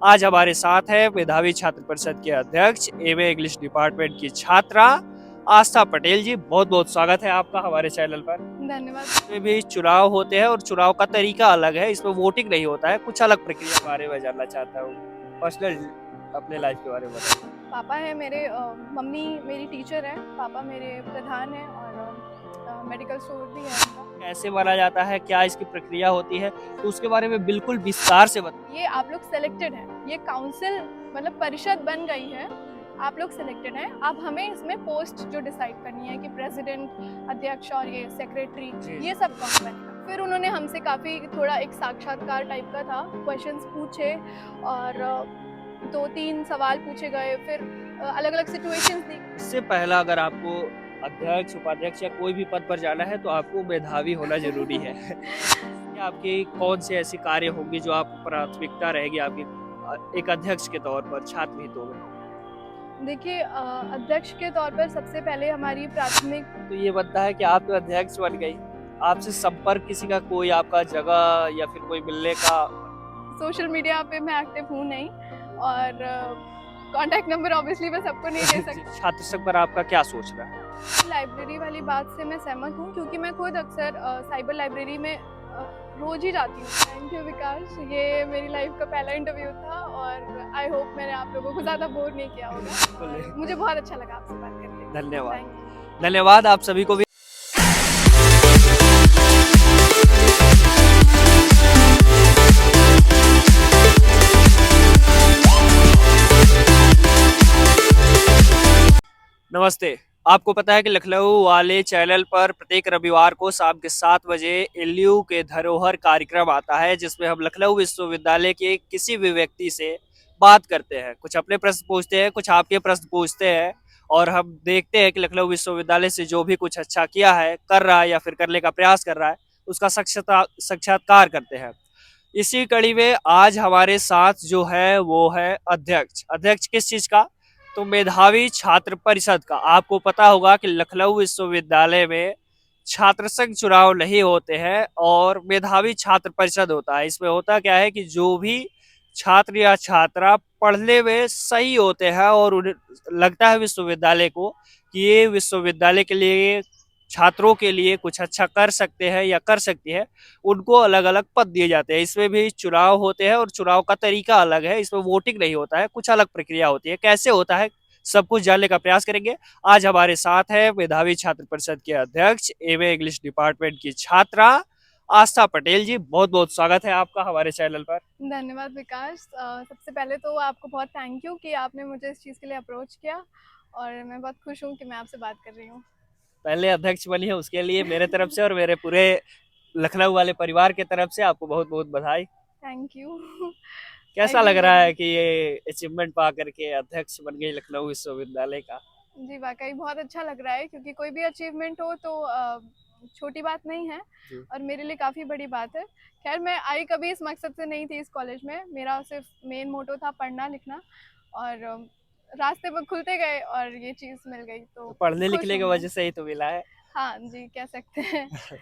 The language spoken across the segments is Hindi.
आज हमारे साथ है मेधावी छात्र परिषद के अध्यक्ष एमए इंग्लिश डिपार्टमेंट की छात्रा आस्था पटेल जी। बहुत बहुत स्वागत है आपका हमारे चैनल पर। धन्यवाद। इसमें भी चुनाव होते हैं और चुनाव का तरीका अलग है, इसमें वोटिंग नहीं होता है, कुछ अलग प्रक्रिया के बारे में जानना चाहता हूँ। पर्सनल अपने लाइफ के बारे में बताइए। पापा है मेरे, मम्मी मेरी टीचर है, पापा मेरे प्रधान हैं और मेडिकल स्टोर भी है उनका। कैसे माना जाता है, क्या इसकी प्रक्रिया होती है, तो उसके बारे में बिल्कुल विस्तार से बताइए। ये आप लोग सेलेक्टेड हैं, ये काउंसिल मतलब परिषद बन गई है, आप लोग सिलेक्टेड हैं। अब हमें इसमें पोस्ट जो डिसाइड करनी है कि प्रेसिडेंट, अध्यक्ष और ये सेक्रेटरी, ये सब कौन बनेगा। फिर उन्होंने हमसे काफ़ी थोड़ा एक साक्षात्कार टाइप का था, क्वेश्चंस पूछे और 2-3 सवाल पूछे गए, फिर अलग अलग सिचुएशंस दी। इससे पहला अगर आपको अध्यक्ष, उपाध्यक्ष या कोई भी पद पर जाना है तो आपको मेधावी होना जरूरी है। क्या आपके कौन से ऐसे कार्य होंगे जो आपको प्राथमिकता रहेगी आपकी एक अध्यक्ष के तौर पर छात्र हितों में? देखिए, अध्यक्ष के तौर पर सबसे पहले हमारी प्राथमिक तो ये बनता है कि आप तो अध्यक्ष बन गई, आपसे संपर्क किसी का कोई आपका जगह या फिर कोई मिलने का? सोशल मीडिया पे मैं एक्टिव हूँ नहीं, और कॉन्टैक्ट नंबर ऑब्वियसली मैं सबको नहीं दे सकती। छात्र संघ पर आपका क्या सोचना है? लाइब्रेरी वाली बात से मैं सहमत हूँ, क्योंकि मैं खुद अक्सर साइबर लाइब्रेरी में रोज ही जाती हूँ। थैंक यू विकास, ये मेरी लाइफ का पहला इंटरव्यू था और आई होप मैंने आप लोगों को ज़्यादा बोर नहीं किया होगा। और मुझे बहुत अच्छा लगा आपसे बात करके। धन्यवाद। Thank you. धन्यवाद आप सभी को भी। नमस्ते। आपको पता है कि लखनऊ वाले चैनल पर प्रत्येक रविवार को शाम के 7 बजे एलयू के धरोहर कार्यक्रम आता है, जिसमें हम लखनऊ विश्वविद्यालय के किसी भी व्यक्ति से बात करते हैं, कुछ अपने प्रश्न पूछते हैं, कुछ आपके प्रश्न पूछते हैं और हम देखते हैं कि लखनऊ विश्वविद्यालय से जो भी कुछ अच्छा किया है, कर रहा है या फिर करने का प्रयास कर रहा है, उसका साक्षात्कार करते हैं। इसी कड़ी में आज हमारे साथ जो है वो है अध्यक्ष। अध्यक्ष किस चीज का? तो मेधावी छात्र परिषद का। आपको पता होगा कि लखनऊ विश्वविद्यालय में छात्र संघ चुनाव नहीं होते हैं और मेधावी छात्र परिषद होता है। इसमें होता क्या है कि जो भी छात्र या छात्रा पढ़ने में सही होते हैं और उन्हें लगता है विश्वविद्यालय को कि ये विश्वविद्यालय के लिए, छात्रों के लिए कुछ अच्छा कर सकते हैं या कर सकती है, उनको अलग अलग पद दिए जाते हैं। इसमें भी चुनाव होते हैं और चुनाव का तरीका अलग है, इसमें वोटिंग नहीं होता है, कुछ अलग प्रक्रिया होती है। कैसे होता है सब कुछ जानने का प्रयास करेंगे। आज हमारे साथ है मेधावी छात्र परिषद के अध्यक्ष एमए इंग्लिश डिपार्टमेंट की छात्रा आस्था पटेल जी। बहुत बहुत स्वागत है आपका हमारे चैनल पर। धन्यवाद विकास। सबसे पहले तो आपको बहुत थैंक यू कि आपने मुझे इस चीज़ के लिए अप्रोच किया और मैं बहुत खुश हूँ कि मैं आपसे बात कर रही हूँ। पहले अध्यक्ष बनी है उसके लिए मेरे तरफ से और मेरे पूरे लखनऊ वाले परिवार के तरफ से आपको बहुत बहुत बधाई। Thank you. कैसा लग रहा है कि ये अचीवमेंट पा करके अध्यक्ष बन गई लखनऊ विश्वविद्यालय का? जी, वाक़ई बहुत अच्छा लग रहा है, क्योंकि कोई भी अचीवमेंट हो तो छोटी बात नहीं है और मेरे लिए काफ़ी बड़ी बात है। ख़ैर, मैं आई कभी इस मकसद से नहीं थी इस कॉलेज में, मेरा सिर्फ़ मेन मोटो था पढ़ना लिखना, और रास्ते में खुलते गए और ये चीज़ मिल गई, तो पढ़ने खुश लिखने हूँ की मैं। वजह से ही तो मिला है। हाँ जी, कह सकते हैं।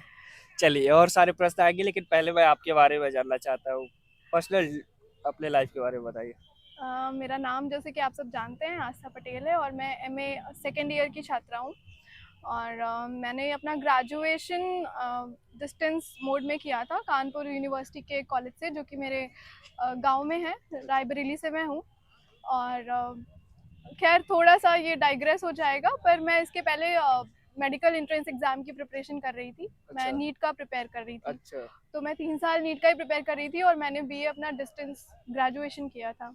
चलिए और सारे प्रश्न आएंगे, लेकिन पहले मैं आपके बारे में जानना चाहता हूँ। पर्सनल अपने लाइफ के बारे में बताइए। मेरा नाम जैसे कि आप सब जानते हैं आस्था पटेल है और मैं एमए सेकेंड ईयर की छात्रा हूँ। और मैंने अपना ग्रेजुएशन डिस्टेंस मोड में किया था कानपुर यूनिवर्सिटी के कॉलेज से, जो कि मेरे गांव में है, रायबरेली से मैं हूँ। और खैर थोड़ा सा ये डाइग्रेस हो जाएगा, पर मैं इसके पहले मेडिकल एंट्रेंस एग्ज़ाम की प्रिपरेशन कर रही थी। मैं नीट का प्रिपेयर कर रही थी। तो मैं 3 साल नीट का ही प्रिपेयर कर रही थी और मैंने बीए अपना डिस्टेंस ग्रेजुएशन किया था।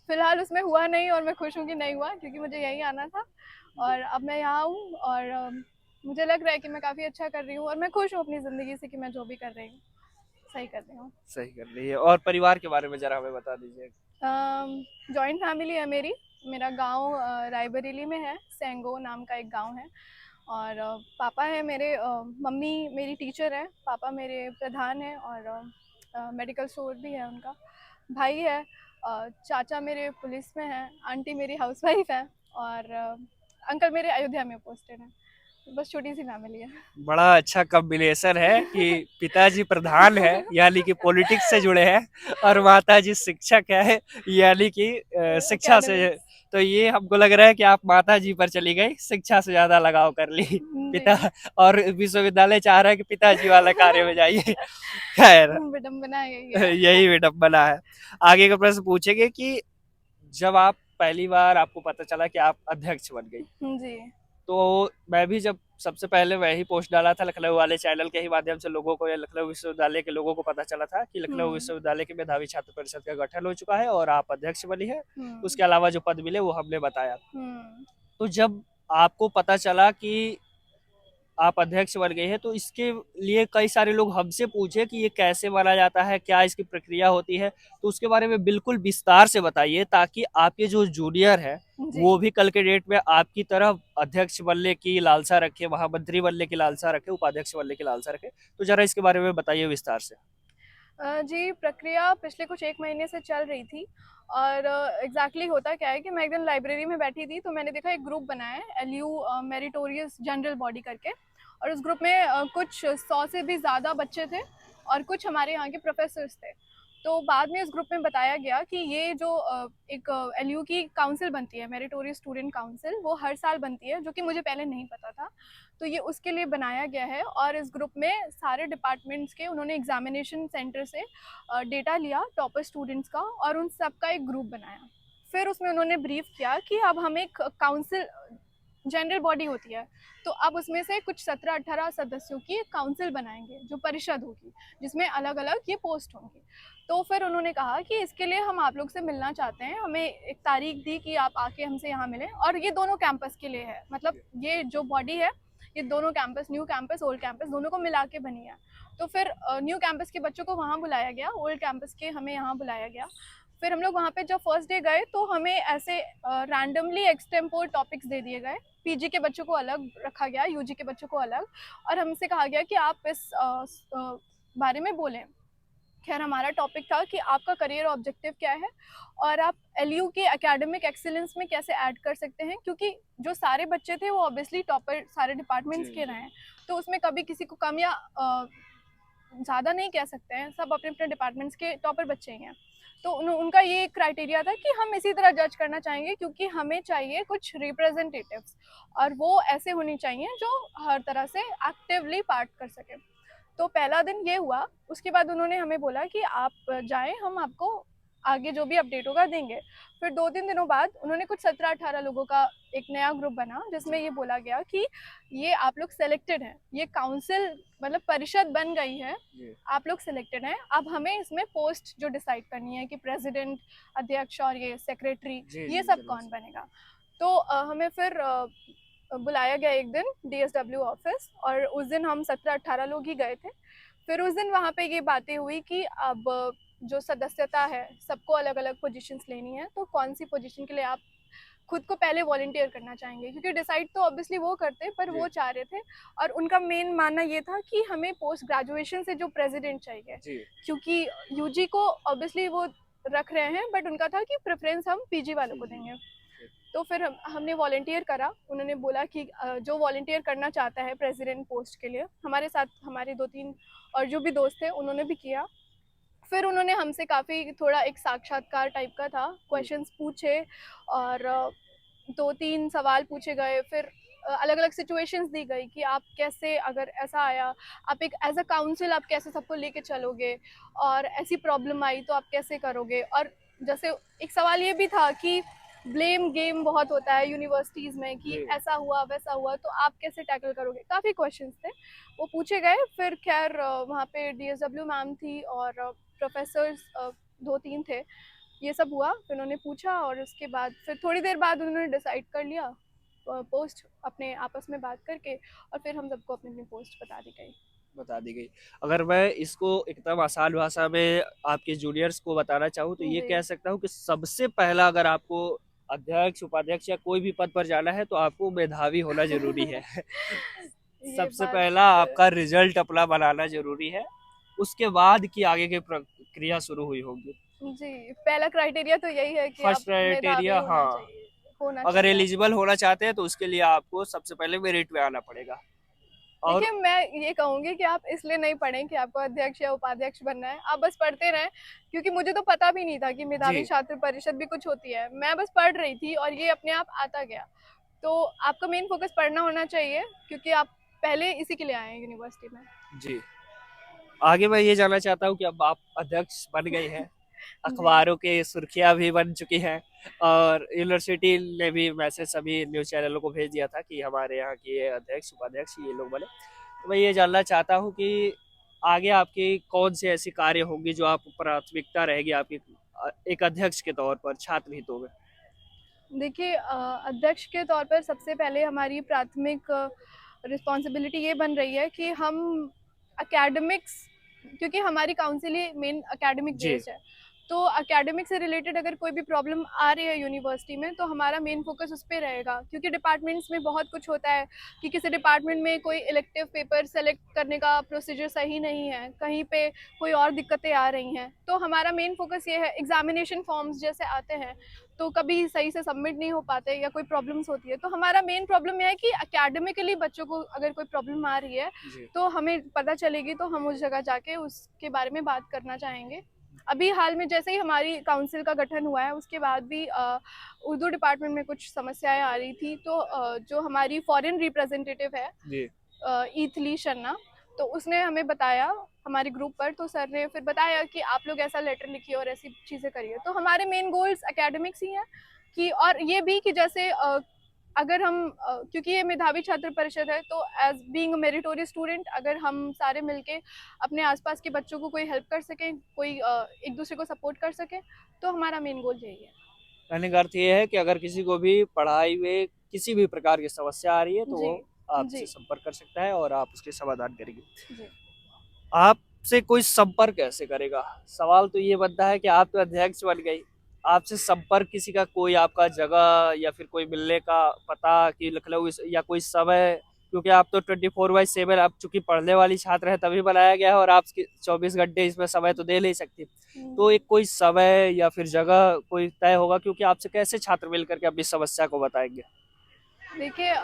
फिलहाल उसमें हुआ नहीं और मैं खुश हूँ कि नहीं हुआ, क्योंकि मुझे यही आना था और अब मैं यहाँ हूँ और मुझे लग रहा है कि मैं काफ़ी अच्छा कर रही हूँ और मैं खुश हूँ अपनी ज़िंदगी से कि मैं जो भी कर रही हूँ सही कर रही हूँ। सही कर रही है। और परिवार के बारे में जरा हमें बता दीजिए। जॉइंट फैमिली है मेरी। मेरा गांव रायबरेली में है, सेंगो नाम का एक गांव है। और पापा है मेरे, मम्मी मेरी टीचर है, पापा मेरे प्रधान हैं और मेडिकल स्टोर भी है उनका। भाई है, चाचा मेरे पुलिस में हैं, आंटी मेरी हाउसवाइफ है और अंकल मेरे अयोध्या में पोस्टेड हैं। बस छोटी सी फैमिली है। बड़ा अच्छा कॉम्बिनेशन है कि पिताजी प्रधान है यानी कि पॉलिटिक्स से जुड़े हैं और माताजी शिक्षक है यानी कि शिक्षा से। एकेडमिक्स। तो ये हमको लग रहा है कि आप माताजी पर चली गई, शिक्षा से ज्यादा लगाव कर ली जी। पिता, और विश्वविद्यालय चाह रहा है कि पिताजी वाला कार्य में जाइए। खैर, विडम्बना यही है। यही विडम्बना है। आगे का प्रश्न पूछेंगे कि जब आप पहली बार आपको पता चला कि आप अध्यक्ष बन गई, जी। तो मैं भी जब सबसे पहले वही पोस्ट डाला था लखनऊ वाले चैनल के ही माध्यम से लोगों को, या लखनऊ विश्वविद्यालय के लोगों को पता चला था कि लखनऊ हम्म। विश्वविद्यालय के मेधावी छात्र परिषद का गठन हो चुका है और आप अध्यक्ष बनी है। हम्म। उसके अलावा जो पद मिले वो हमने बताया। हम्म। तो जब आपको पता चला कि आप अध्यक्ष बन गए हैं, तो इसके लिए कई सारे लोग हमसे पूछे कि ये कैसे बना जाता है, क्या इसकी प्रक्रिया होती है, तो उसके बारे में बिल्कुल विस्तार से बताइए ताकि आपके जो जूनियर है जी। वो भी कल के डेट में आपकी तरह अध्यक्ष बनने की लालसा रखे, महामंत्री बनने की लालसा रखे, उपाध्यक्ष बनने की लालसा रखे। तो जरा इसके बारे में बताइए विस्तार से। जी, प्रक्रिया पिछले कुछ 1 महीने से चल रही थी और एग्ज़ैक्टली होता क्या है कि मैं एक दिन लाइब्रेरी में बैठी थी, तो मैंने देखा एक ग्रुप बना है एलयू मेरिटोरियस जनरल बॉडी करके, और उस ग्रुप में कुछ 100 से भी ज़्यादा बच्चे थे और कुछ हमारे यहाँ के प्रोफेसर्स थे। तो बाद में इस ग्रुप में बताया गया कि ये जो एक एलयू की काउंसिल बनती है, मेरिटोरियस स्टूडेंट काउंसिल, वो हर साल बनती है, जो कि मुझे पहले नहीं पता था। तो ये उसके लिए बनाया गया है और इस ग्रुप में सारे डिपार्टमेंट्स के उन्होंने एग्जामिनेशन सेंटर से डेटा लिया टॉपर स्टूडेंट्स का और उन सब का एक ग्रुप बनाया। फिर उसमें उन्होंने ब्रीफ किया कि अब हम एक काउंसिल, जनरल बॉडी होती है, तो अब उसमें से कुछ 17-18 सदस्यों की काउंसिल बनाएंगे जो परिषद होगी, जिसमें अलग अलग ये पोस्ट होंगी। तो फिर उन्होंने कहा कि इसके लिए हम आप लोग से मिलना चाहते हैं, हमें एक तारीख दी कि आप आके हमसे यहाँ मिलें, और ये दोनों कैंपस के लिए है, मतलब ये जो बॉडी है ये दोनों campus, new campus old campus दोनों को मिला के बनी है। तो फिर न्यू कैंपस के बच्चों को वहाँ बुलाया गया, ओल्ड कैंपस के हमें यहाँ बुलाया गया। फिर हम लोग वहाँ पे जब फर्स्ट डे गए तो हमें ऐसे रैंडमली एक्सटेम्पोर टॉपिक्स दे दिए गए। पीजी के बच्चों को अलग रखा गया, यूजी के बच्चों को अलग, और हमसे कहा गया कि आप इस बारे में बोलें। खैर, हमारा टॉपिक था कि आपका करियर ऑब्जेक्टिव क्या है और आप एलयू के एकेडमिक एक्सीलेंस में कैसे ऐड कर सकते हैं, क्योंकि जो सारे बच्चे थे वो ऑब्वियसली टॉपर सारे डिपार्टमेंट्स के रहे हैं, तो उसमें कभी किसी को कम या ज़्यादा नहीं कह सकते हैं, सब अपने अपने डिपार्टमेंट्स के टॉपर बच्चे ही हैं। तो उनका ये क्राइटेरिया था कि हम इसी तरह जज करना चाहेंगे, क्योंकि हमें चाहिए कुछ रिप्रेजेंटेटिव्स और वो ऐसे होनी चाहिए जो हर तरह से एक्टिवली पार्ट कर सके। तो पहला दिन ये हुआ। उसके बाद उन्होंने हमें बोला कि आप जाएं, हम आपको आगे जो भी अपडेट होगा देंगे। फिर 2-3 दिनों बाद उन्होंने कुछ 17-18 लोगों का एक नया ग्रुप बना, जिसमें ये बोला गया कि ये आप लोग सेलेक्टेड हैं, ये काउंसिल मतलब परिषद बन गई है, आप लोग सिलेक्टेड हैं, अब हमें इसमें पोस्ट जो डिसाइड करनी है कि प्रेसिडेंट, अध्यक्ष और ये सेक्रेटरी, ये सब कौन बनेगा। तो हमें फिर बुलाया गया एक दिन डीएसडब्ल्यू ऑफिस, और उस दिन हम 17-18 लोग ही गए थे। फिर उस दिन वहाँ पे ये बातें हुई कि अब जो सदस्यता है सबको अलग अलग पोजीशंस लेनी है, तो कौन सी पोजीशन के लिए आप खुद को पहले वॉलंटियर करना चाहेंगे, क्योंकि डिसाइड तो ऑब्वियसली वो करते, पर वो चाह रहे थे, और उनका मेन मानना ये था कि हमें पोस्ट ग्रेजुएशन से जो प्रेसिडेंट चाहिए, क्योंकि यूजी को ऑब्वियसली वो रख रहे हैं, बट उनका था कि प्रेफरेंस हम पीजी वालों को देंगे। तो फिर हमने वॉलंटियर करा। उन्होंने बोला कि जो वॉलंटियर करना चाहता है प्रेसिडेंट पोस्ट के लिए, हमारे साथ हमारे 2-3 और जो भी दोस्त थे उन्होंने भी किया। फिर उन्होंने हमसे काफ़ी थोड़ा एक साक्षात्कार टाइप का था, क्वेश्चंस पूछे और 2-3 सवाल पूछे गए। फिर अलग अलग सिचुएशंस दी गई कि आप कैसे, अगर ऐसा आया, आप एक एज अ काउंसिल आप कैसे सबको लेके चलोगे, और ऐसी प्रॉब्लम आई तो आप कैसे करोगे। और जैसे एक सवाल ये भी था कि ब्लेम गेम बहुत होता है यूनिवर्सिटीज़ में कि ऐसा हुआ वैसा हुआ, तो आप कैसे टैकल करोगे। काफ़ी क्वेश्चंस थे वो पूछे गए। फिर खैर वहाँ पे डीएसडब्ल्यू मैम थी और प्रोफेसर्स 2-3 थे। ये सब हुआ, फिर उन्होंने पूछा और उसके बाद फिर थोड़ी देर बाद उन्होंने डिसाइड कर लिया पोस्ट अपने आपस में बात करके, और फिर हम सबको अपनी अपनी पोस्ट बता दी गई। अगर मैं इसको एकदम आसान भाषा में आपके जूनियर्स को बताना चाहूँ तो ये कह सकता हूँ कि सबसे पहला अगर आपको अध्यक्ष, उपाध्यक्ष या कोई भी पद पर जाना है तो आपको मेधावी होना जरूरी है। सबसे पहला आपका रिजल्ट अपना बनाना जरूरी है, उसके बाद की आगे की प्रक्रिया शुरू हुई होगी। जी, पहला क्राइटेरिया तो यही है कि फर्स्ट आप मेधावी क्राइटेरिया, होना हाँ, चाहिए। होना अगर चाहिए आपका। एलिजिबल होना चाहते हैं तो उसके लिए आपको सबसे पहले मेरिट में आना पड़ेगा। और देखिए, मैं ये कहूँगी कि आप इसलिए नहीं पढ़ें कि आपको अध्यक्ष या उपाध्यक्ष बनना है, आप बस पढ़ते रहें। क्योंकि मुझे तो पता भी नहीं था कि मेधावी जी, छात्र परिषद भी कुछ होती है, मैं बस पढ़ रही थी और ये अपने आप आता गया। तो आपका मेन फोकस पढ़ना होना चाहिए, क्योंकि आप पहले इसी के लिए आए हैं यूनिवर्सिटी में। जी। आगे मैं ये जानना चाहता हूँ कि अब आप अध्यक्ष बन गई हैं, जी। अखबारों की सुर्खियाँ भी बन चुकी हैं और यूनिवर्सिटी ने भी मैसेज सभी न्यूज़ चैनलों को भेज दिया था कि हमारे यहाँ की ये अध्यक्ष, उपाध्यक्ष ये लोग बने। तो मैं ये जानना चाहता हूँ कि आगे आपकी कौन सी ऐसी कार्य होंगी जो आप प्राथमिकता रहेगी आपकी एक अध्यक्ष के तौर पर छात्र हितों में? देखिए, अध्यक्ष के तौर पर सबसे पहले हमारी प्राथमिक रिस्पॉन्सिबिलिटी ये बन रही है कि हम एकेडमिक्स, क्योंकि हमारी काउंसिल ही मेन एकेडमिक जी, बेस्ड है। तो एकेडमिक से रिलेटेड अगर कोई भी प्रॉब्लम आ रही है यूनिवर्सिटी में, तो हमारा मेन फोकस उस पर रहेगा। क्योंकि डिपार्टमेंट्स में बहुत कुछ होता है कि किसी डिपार्टमेंट में कोई इलेक्टिव पेपर सेलेक्ट करने का प्रोसीजर सही नहीं है, कहीं पे कोई और दिक्कतें आ रही हैं। तो हमारा मेन फोकस ये है, एग्जामिनेशन फॉर्म्स जैसे आते हैं तो कभी सही से सबमिट नहीं हो पाते या कोई प्रॉब्लम्स होती है, तो हमारा मेन प्रॉब्लम यह है कि एकेडमिकली बच्चों को अगर कोई प्रॉब्लम आ रही है जी, तो हमें पता चलेगी, तो हम उस जगह जाके उसके बारे में बात करना चाहेंगे। अभी हाल में जैसे ही हमारी काउंसिल का गठन हुआ है, उसके बाद भी उर्दू डिपार्टमेंट में कुछ समस्याएं आ रही थी। तो जो हमारी फॉरेन रिप्रेजेंटेटिव है, जी, ईथली शर्मा, तो उसने हमें बताया हमारे ग्रुप पर। तो सर ने फिर बताया कि आप लोग ऐसा लेटर लिखिए और ऐसी चीज़ें करिए। तो हमारे मेन गोल्स एकेडमिक्स ही हैं कि, और ये भी कि जैसे अगर हम क्योंकि ये मेधावी छात्र परिषद है, तो एज बीइंग मेरिटोरियस स्टूडेंट, अगर हम सारे मिलके अपने आसपास के बच्चों को कोई हेल्प कर सकें, कोई एक दूसरे को सपोर्ट कर सके, तो हमारा मेन गोल यही है। कहने का अर्थ ये है कि अगर किसी को भी पढ़ाई में किसी भी प्रकार की समस्या आ रही है तो जी। वो आपसे जी। संपर्क कर सकता है और आप उसके समाधान करेंगे। जी। आपसे कोई संपर्क कैसे करेगा? सवाल तो ये बनता है कि आप तो अध्यक्ष बन गई, आपसे संपर्क किसी का कोई आपका जगह या फिर कोई मिलने का पता कि लखनऊ या कोई समय, क्योंकि आप तो 24/7 आप चूंकि पढ़ने वाली छात्र है तभी बनाया गया है और आप 24 घंटे इसमें समय तो दे नहीं सकती। तो एक कोई समय या फिर जगह कोई तय होगा, क्योंकि आपसे कैसे छात्र मिल करके अपनी समस्या को बताएंगे? देखिए,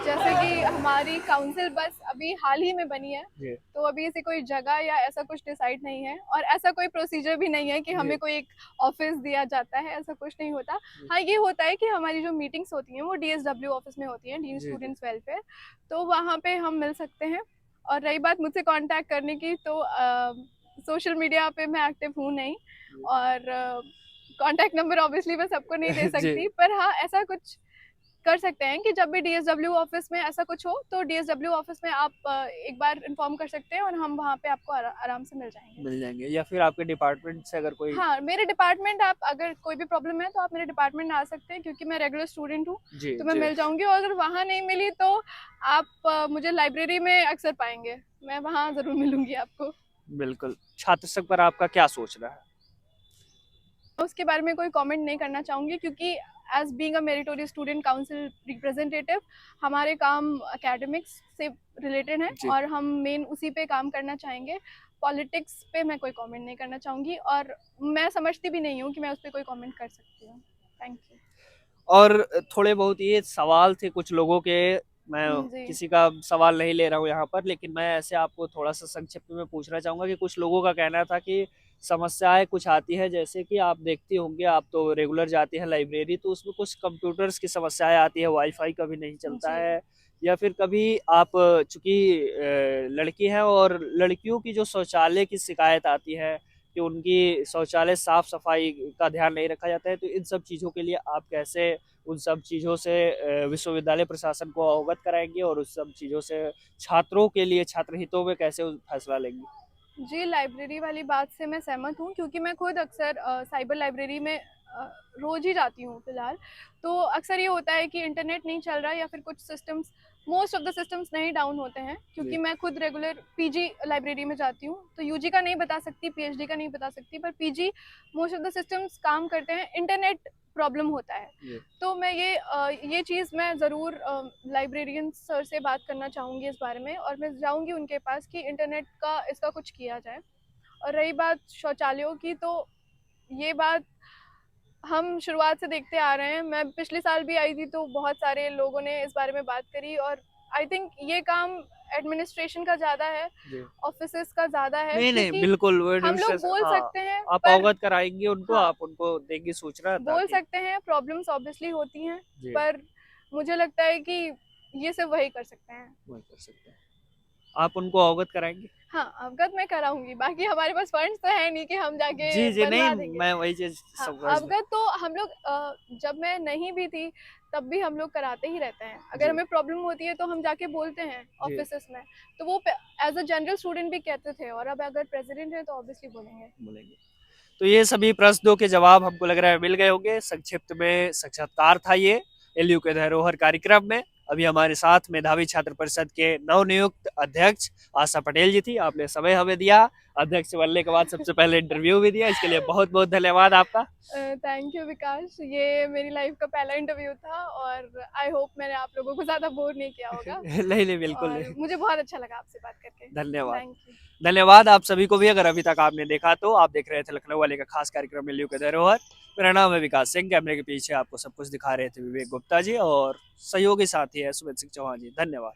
जैसे कि हमारी काउंसिल बस अभी हाल ही में बनी है, जी, तो अभी ऐसी कोई जगह या ऐसा कुछ डिसाइड नहीं है, और ऐसा कोई प्रोसीजर भी नहीं है कि जी, हमें कोई एक ऑफिस दिया जाता है, ऐसा कुछ नहीं होता। जी, हाँ, ये होता है कि हमारी जो मीटिंग्स होती हैं वो डीएसडब्ल्यू ऑफिस में होती हैं, डीन जी, जी, स्टूडेंट्स वेलफेयर। तो वहाँ पे हम मिल सकते हैं। और रही बात मुझसे कांटेक्ट करने की, तो सोशल मीडिया पे मैं एक्टिव हूँ नहीं, और कांटेक्ट नंबर ऑब्वियसली मैं सबको नहीं दे जी, सकती, पर हाँ, ऐसा कुछ कर सकते हैं कि जब भी डीएसडब्ल्यू ऑफिस में ऐसा कुछ हो, तो डीएसडब्ल्यू ऑफिस में आप एक बार इन्फॉर्म कर सकते हैं और हम वहाँ पे आपको आराम से मिल जाएंगे। मिल जाएंगे या फिर आपके डिपार्टमेंट से अगर कोई। हाँ, मेरे डिपार्टमेंट, आप अगर कोई भी प्रॉब्लम है तो आप मेरे डिपार्टमेंट आ सकते हैं, क्योंकि मैं रेगुलर स्टूडेंट हूँ, जी, तो मैं जी, मिल जाऊंगी। और अगर वहाँ नहीं मिली तो आप मुझे लाइब्रेरी में अक्सर पाएंगे, मैं वहाँ ज़रूर मिलूंगी आपको। बिल्कुल। छात्र संघ पर आपका क्या सोचना है? उसके बारे में कोई कमेंट नहीं करना चाहूँगी, क्योंकि as being a meritorious student council representative, हमारे काम एकेडमिक्स से रिलेटेड हैं जी। और हम मेन उसी पे काम करना चाहेंगे। पॉलिटिक्स पे मैं कोई कमेंट नहीं करना चाहूँगी, और मैं समझती भी नहीं हूँ कि मैं उस पर कोई कमेंट कर सकती हूँ। Thank you. और थोड़े बहुत ये सवाल थे कुछ लोगों के, मैं जी। किसी का सवाल नहीं ले रहा हूँ यहाँ पर, लेकिन मैं ऐसे आपको थोड़ा सा संक्षिप्त में पूछना चाहूंगा कि कुछ लोगों का कहना था कि समस्याएं कुछ आती है, जैसे कि आप देखती होंगे, आप तो रेगुलर जाती हैं लाइब्रेरी, तो उसमें कुछ कंप्यूटर्स की समस्याएं आती है, वाईफाई कभी नहीं चलता जी। है, या फिर कभी आप चूंकि लड़की हैं और लड़कियों की जो शौचालय की शिकायत आती है कि उनकी शौचालय साफ सफाई का ध्यान नहीं रखा जाता है, तो इन सब चीज़ों के लिए आप कैसे उन सब चीज़ों से विश्वविद्यालय प्रशासन को अवगत कराएंगे और उस सब चीज़ों से छात्रों के लिए छात्र हितों में कैसे फैसला लेंगे? जी, लाइब्रेरी वाली बात से मैं सहमत हूँ, क्योंकि मैं खुद अक्सर साइबर लाइब्रेरी में रोज़ ही जाती हूँ फ़िलहाल। तो अक्सर ये होता है कि इंटरनेट नहीं चल रहा, या फिर कुछ systems, most of the systems नहीं डाउन होते हैं, क्योंकि जी, मैं खुद रेगुलर पीजी लाइब्रेरी में जाती हूँ। तो यूजी का नहीं बता सकती, पीएचडी का नहीं बता सकती, पर PG most of the systems काम करते हैं, इंटरनेट प्रॉब्लम होता है। जी, तो मैं ये चीज़ मैं ज़रूर लाइब्रेरियन सर से बात करना चाहूँगी इस बारे में, और मैं जाऊँगी उनके पास कि इंटरनेट का इसका कुछ किया जाए। और रही बात शौचालयों की, तो ये बात हम शुरुआत से देखते आ रहे हैं। मैं पिछले साल भी आई थी तो बहुत सारे लोगों ने इस बारे में बात करी, और आई थिंक ये काम एडमिनिस्ट्रेशन का ज़्यादा है, जी। ऑफिसेस का ज़्यादा है, नहीं, नहीं, क्योंकि बिल्कुल वो हम लोग एडमिनिस्ट्रेशन बोल हाँ, सकते हैं आप पर अवगत कराएँगी उनको, हाँ, आप उनको देंगी सूचना बोल ताकि सकते हैं, प्रॉब्लम्स ऑब्वियसली होती हैं, जी, पर मुझे लगता है कि ये सिर्फ वही कर सकते हैं। वही कर सकते हैं। आप उनको अवगत कराएँगी? हाँ, अवगत मैं कराऊँगी, बाकी हमारे पास फंड्स तो है नहीं कि हम जाके जी, जी, नहीं बनवा देंगे। मैं वही चीज़ हाँ, समझ में अवगत तो हम लोग जब मैं नहीं भी थी तब भी हम लोग कराते ही रहते हैं। अगर जी, हमें प्रॉब्लम होती है तो हम जाके बोलते हैं जी, ऑफिसेस में। तो वो एज़ अ जनरल स्टूडेंट भी कहते थे, और अब अगर प्रेज़िडेंट हैं तो ऑब्वियसली बोलेंगे। बोलेंगे। तो ये सभी प्रश्नों के जवाब हमको लग रहा है मिल गए होंगे। संक्षिप्त में साक्षात्कार था ये एलयू के धरोहर कार्यक्रम में। अभी हमारे साथ मेधावी छात्र परिषद के नवनियुक्त अध्यक्ष आशा पटेल जी थी। आपने समय हमें दिया, अध्यक्ष बनने के बाद सबसे पहले इंटरव्यू भी दिया, इसके लिए बहुत बहुत धन्यवाद आपका। थैंक यू विकास, ये मेरी लाइफ का पहला इंटरव्यू था, और आई होप मैंने आप लोगों को ज़्यादा बोर नहीं किया होगा, नहीं नहीं बिल्कुल और नहीं। मुझे बहुत अच्छा लगा आपसे बात करके। धन्यवाद। Thank you. धन्यवाद आप सभी को भी। अगर अभी तक आपने देखा तो आप देख रहे थे लखनऊ वाले का खास कार्यक्रम एलयू के धरोहर। मेरा नाम है विकास सिंह। कैमरे के पीछे आपको सब कुछ दिखा रहे थे विवेक गुप्ता जी, और सहयोगी साथी है सुमित सिंह चौहान जी। धन्यवाद।